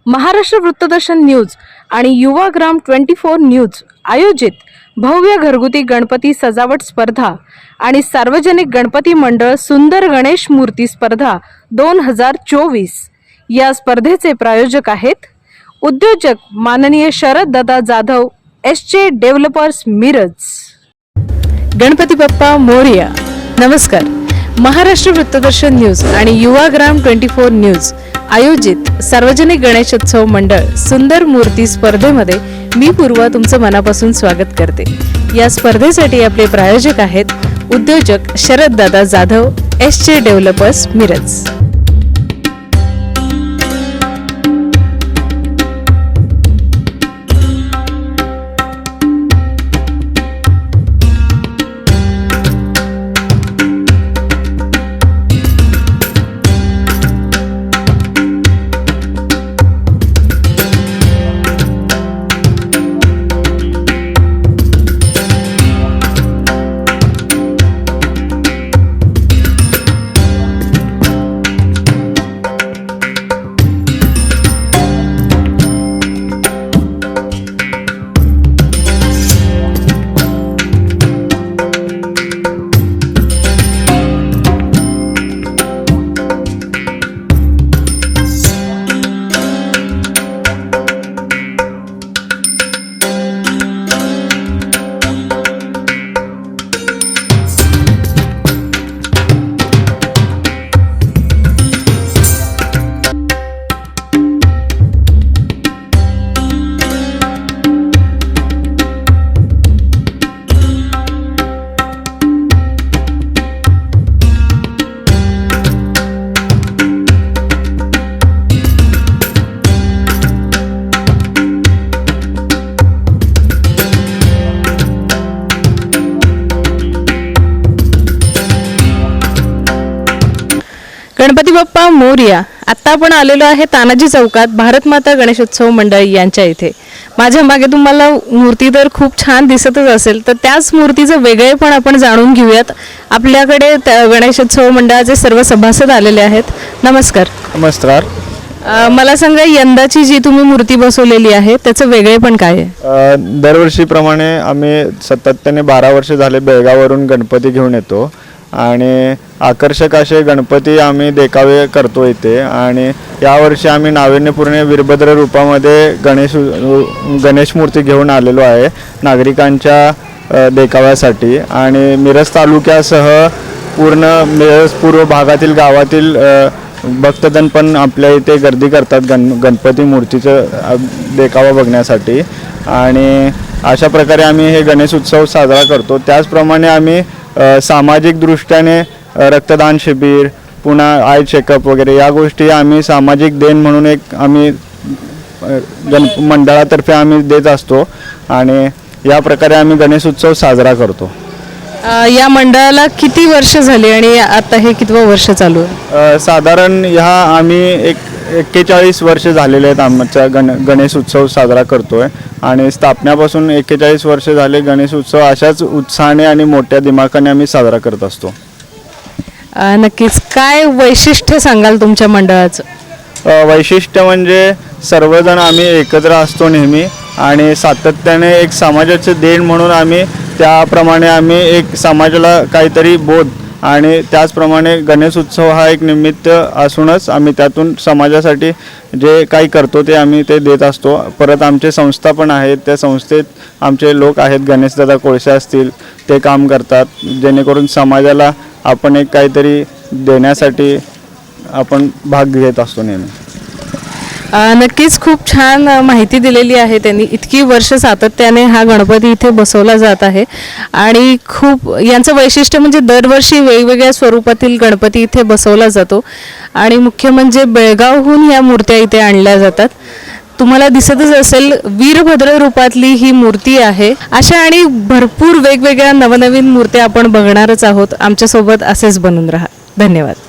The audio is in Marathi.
महाराष्ट्र वृत्तदर्शन न्यूज आणि युवाग्राम 24 न्यूज आयोजित भव्य घरगुती गणपती सजावट स्पर्धा आणि सार्वजनिक गणपती मंडळ सुंदर गणेश मूर्ती स्पर्धा 2024 या स्पर्धेचे प्रायोजक आहेत उद्योजक माननीय शरद दादा जाधव एसचे डेव्हलपर्स मिरज। गणपती बाप्पा मोरया। नमस्कार। महाराष्ट्र वृत्तदर्शन न्यूज आणि युवाग्राम 24 न्यूज आयोजित सार्वजनिक गणेशोत्सव मंडळ सुंदर मूर्ती स्पर्धेमध्ये मी पूर्वा तुमचं मनापासून स्वागत करते। या स्पर्धेसाठी आपले प्रायोजक आहेत उद्योजक शरद दादा जाधव एसचे डेव्हलपर्स मिरज। गणपती बाप्पा मोरया। आता आपण आलेलो आहे तानाजी चौकात भारत माता गणेशोत्सव मंडळ यांच्या इथे। माझ्या मागे तुम्हाला मूर्ती तर खूप छान दिसतच असेल, तर त्याच मूर्तीचं वेगळेपण आपण जाणून घेऊयात। आपल्याकडे गणेशोत्सव मंडळाचे सर्व सभासद आलेले आहेत। नमस्कार। नमस्कार। मला सांगा, यंदाची जी तुम्ही मूर्ती बसवलेली आहे त्याचं वेगळेपण काय आहे? दरवर्षीप्रमाणे आम्ही सातत्याने 12 वर्ष झाले बेळगाववरून गणपती घेऊन येतो आणि आकर्षक असे गणपती आम्ही देखावे करतो इथे। आणि यावर्षी आम्ही नाविन्यपूर्ण वीरभद्र रूपामध्ये गणेश मूर्ती घेऊन आलेलो आहे नागरिकांच्या देखाव्यासाठी। आणि मिरज तालुक्यासह पूर्ण मिरज पूर्व भागातील गावातील भक्तजन पण आपल्या इथे गर्दी करतात गणपती मूर्तीचं देखावा बघण्यासाठी। आणि अशा प्रकारे आम्ही हे गणेश उत्सव साजरा करतो। त्याचप्रमाणे आम्ही सामाजिक दृष्ट्याने रक्तदान शिबिर, पुन्हा आय चेकअप वगैरे या गोष्टी आम्ही सामाजिक देण म्हणून एक आम्ही मंडळातर्फे आम्ही देत असतो। आणि या प्रकारे आम्ही गणेश उत्सव साजरा करतो। या मंडळाला किती वर्ष झाली आणि आता हे कितवं वर्ष चालू आहे? साधारण ह्या आम्ही 41 वर्ष झालेले आहेत आमचा गणेश उत्सव साजरा करतोय। आणि स्थापनेपासून 41 वर्ष झाले गणेश उत्सव अशाच उत्साहाने आणि मोठ्या दिमाखाने आम्ही साजरा करत असतो। नक्कीच। काय वैशिष्ट्य सांगाल तुमच्या मंडळाचं? वैशिष्ट्य म्हणजे सर्वजण आम्ही एकत्र असतो नेहमी आणि सातत्याने एक समाजाचे देण म्हणून आम्ही त्याप्रमाणे आम्ही एक समाजाला काहीतरी बोध आणि त्याचप्रमाणे गणेश उत्सव हा एक निमित्त असूनच आम्ही त्यातून समाजासाठी जे काही करतो ते आम्ही ते देत असतो। परत आमचे संस्था पण आहेत, त्या संस्थेत आमचे लोक आहेत, गणेशदादा कोळसे असतील, ते काम करतात जेणेकरून समाजाला आपण एक काहीतरी देण्यासाठी आपण भाग घेत असतो नेहमी। नक्कीच खूप छान माहिती दिलेली आहे त्यांनी। इतकी वर्ष सातत्याने हा गणपती इथे बसवला जात आहे आणि खूप यांचं वैशिष्ट्य म्हणजे दरवर्षी वेगवेगळ्या स्वरूपातील गणपती इथे बसवला जातो आणि मुख्य म्हणजे बेळगावहून या मूर्त्या इथे आणल्या जातात। तुम्हाला दिसतच असेल वीरभद्र रूपातली ही मूर्ती आहे। अशा आणि भरपूर वेगवेगळ्या नवनवीन मूर्त्या आपण बघणारच आहोत। आमच्यासोबत असेच बनून राहा। धन्यवाद।